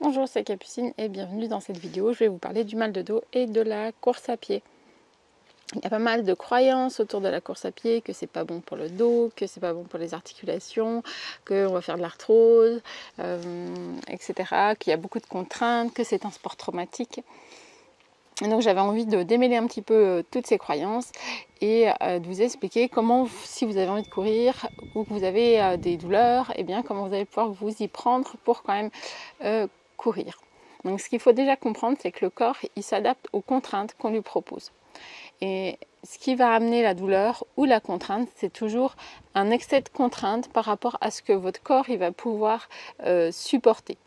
Bonjour, c'est Capucine et bienvenue dans cette vidéo. Je vais vous parler du mal de dos et de la course à pied. Il y a pas mal de croyances autour de la course à pied, que c'est pas bon pour le dos, que c'est pas bon pour les articulations, qu'on va faire de l'arthrose, etc. Qu'il y a beaucoup de contraintes, que c'est un sport traumatique. Et donc j'avais envie de démêler un petit peu toutes ces croyances et de vous expliquer comment, si vous avez envie de courir ou que vous avez des douleurs, et bien comment vous allez pouvoir vous y prendre pour quand même courir. Donc ce qu'il faut déjà comprendre, c'est que le corps, il s'adapte aux contraintes qu'on lui propose. Et ce qui va amener la douleur ou la contrainte, c'est toujours un excès de contrainte par rapport à ce que votre corps il va pouvoir supporter.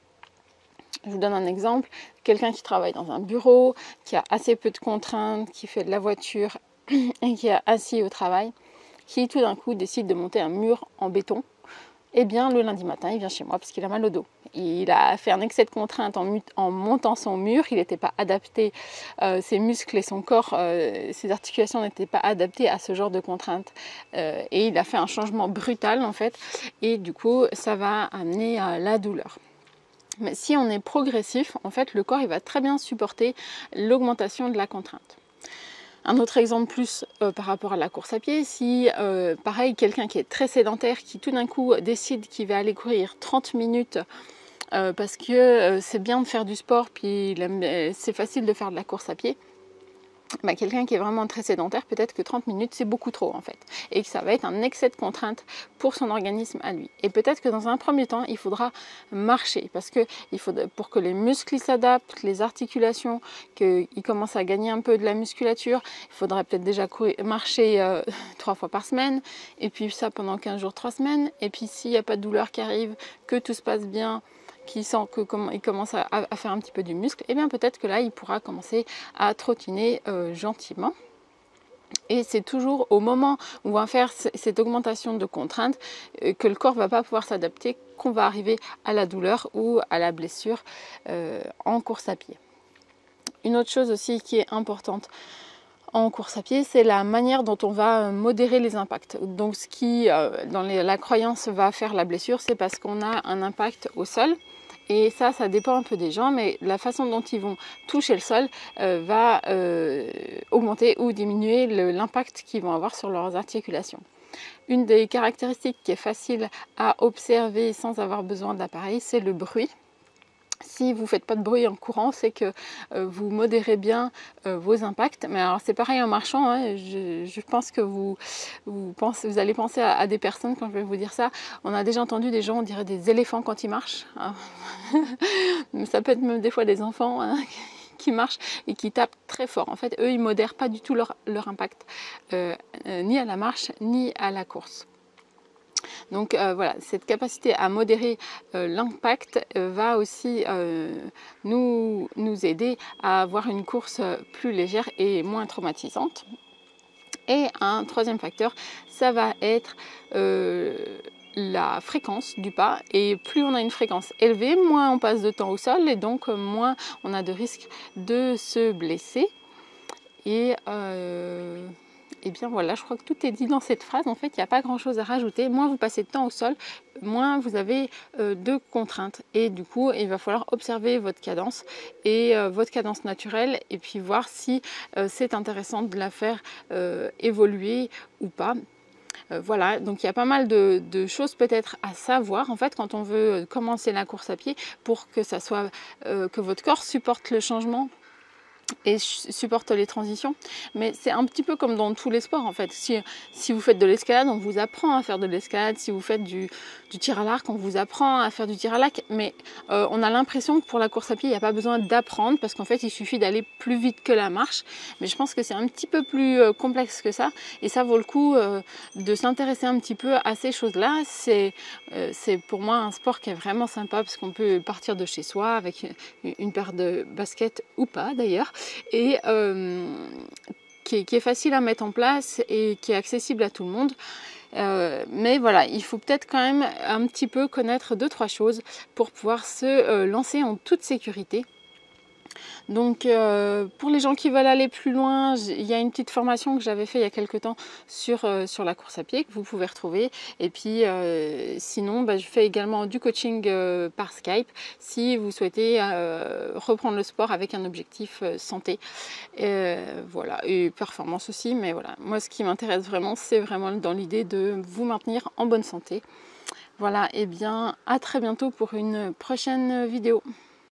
Je vous donne un exemple, quelqu'un qui travaille dans un bureau, qui a assez peu de contraintes, qui fait de la voiture et qui est assis au travail, qui tout d'un coup décide de monter un mur en béton, eh bien le lundi matin il vient chez moi parce qu'il a mal au dos. Il a fait un excès de contrainte en montant son mur, il n'était pas adapté, ses muscles et son corps, ses articulations n'étaient pas adaptées à ce genre de contraintes. Et il a fait un changement brutal en fait, et du coup ça va amener à la douleur. Mais si on est progressif, en fait, le corps il va très bien supporter l'augmentation de la contrainte. Un autre exemple plus par rapport à la course à pied, si pareil, quelqu'un qui est très sédentaire, qui tout d'un coup décide qu'il va aller courir 30 minutes parce que c'est bien de faire du sport, puis c'est facile de faire de la course à pied, bah, quelqu'un qui est vraiment très sédentaire, peut-être que 30 minutes c'est beaucoup trop en fait, et que ça va être un excès de contrainte pour son organisme à lui. Et peut-être que dans un premier temps il faudra marcher, parce que pour que les muscles s'adaptent, les articulations, qu'ils commencent à gagner un peu de la musculature, il faudra peut-être déjà marcher 3 fois par semaine, et puis ça pendant 15 jours, 3 semaines, et puis s'il n'y a pas de douleur qui arrive, que tout se passe bien, qui sent qu'il commence à faire un petit peu du muscle, et bien peut-être que là il pourra commencer à trottiner gentiment. Et c'est toujours au moment où on va faire cette augmentation de contrainte que le corps ne va pas pouvoir s'adapter, qu'on va arriver à la douleur ou à la blessure en course à pied. Une autre chose aussi qui est importante en course à pied, c'est la manière dont on va modérer les impacts. Donc ce qui, dans la croyance, va faire la blessure, c'est parce qu'on a un impact au sol. Et ça dépend un peu des gens, mais la façon dont ils vont toucher le sol va augmenter ou diminuer l'impact qu'ils vont avoir sur leurs articulations. Une des caractéristiques qui est facile à observer sans avoir besoin d'appareil, c'est le bruit. Si vous ne faites pas de bruit en courant, c'est que vous modérez bien vos impacts. Mais alors c'est pareil en marchant, hein. Je pense que vous allez penser à des personnes quand je vais vous dire ça. On a déjà entendu des gens, on dirait des éléphants quand ils marchent. Ça peut être même des fois des enfants, hein, qui marchent et qui tapent très fort. En fait, eux, ils ne modèrent pas du tout leur impact, ni à la marche, ni à la course. Donc voilà, cette capacité à modérer l'impact va aussi nous aider à avoir une course plus légère et moins traumatisante. Et un troisième facteur, ça va être la fréquence du pas, et plus on a une fréquence élevée, moins on passe de temps au sol et donc moins on a de risques de se blesser. Et bien voilà, je crois que tout est dit dans cette phrase. En fait, il n'y a pas grand chose à rajouter. Moins vous passez de temps au sol, moins vous avez de contraintes. Et du coup, il va falloir observer votre cadence et votre cadence naturelle, et puis voir si c'est intéressant de la faire évoluer ou pas. Voilà, donc il y a pas mal de choses peut-être à savoir en fait quand on veut commencer la course à pied, pour que ça soit que votre corps supporte le changement et supporte les transitions. Mais c'est un petit peu comme dans tous les sports en fait. Si vous faites de l'escalade, on vous apprend à faire de l'escalade. Si vous faites du tir à l'arc, on vous apprend à faire du tir à l'arc. Mais on a l'impression que pour la course à pied, il n'y a pas besoin d'apprendre, parce qu'en fait il suffit d'aller plus vite que la marche. Mais je pense que c'est un petit peu plus complexe que ça, et ça vaut le coup de s'intéresser un petit peu à ces choses-là. C'est pour moi un sport qui est vraiment sympa, parce qu'on peut partir de chez soi avec une paire de baskets ou pas d'ailleurs, et qui est facile à mettre en place et qui est accessible à tout le monde. Mais voilà, il faut peut-être quand même un petit peu connaître 2-3 choses pour pouvoir se lancer en toute sécurité. Donc pour les gens qui veulent aller plus loin, il y a une petite formation que j'avais fait il y a quelques temps sur la course à pied que vous pouvez retrouver. Et puis sinon, je fais également du coaching par Skype si vous souhaitez reprendre le sport avec un objectif santé. Voilà, et performance aussi, mais voilà, moi ce qui m'intéresse vraiment, c'est vraiment dans l'idée de vous maintenir en bonne santé. Voilà, et bien à très bientôt pour une prochaine vidéo.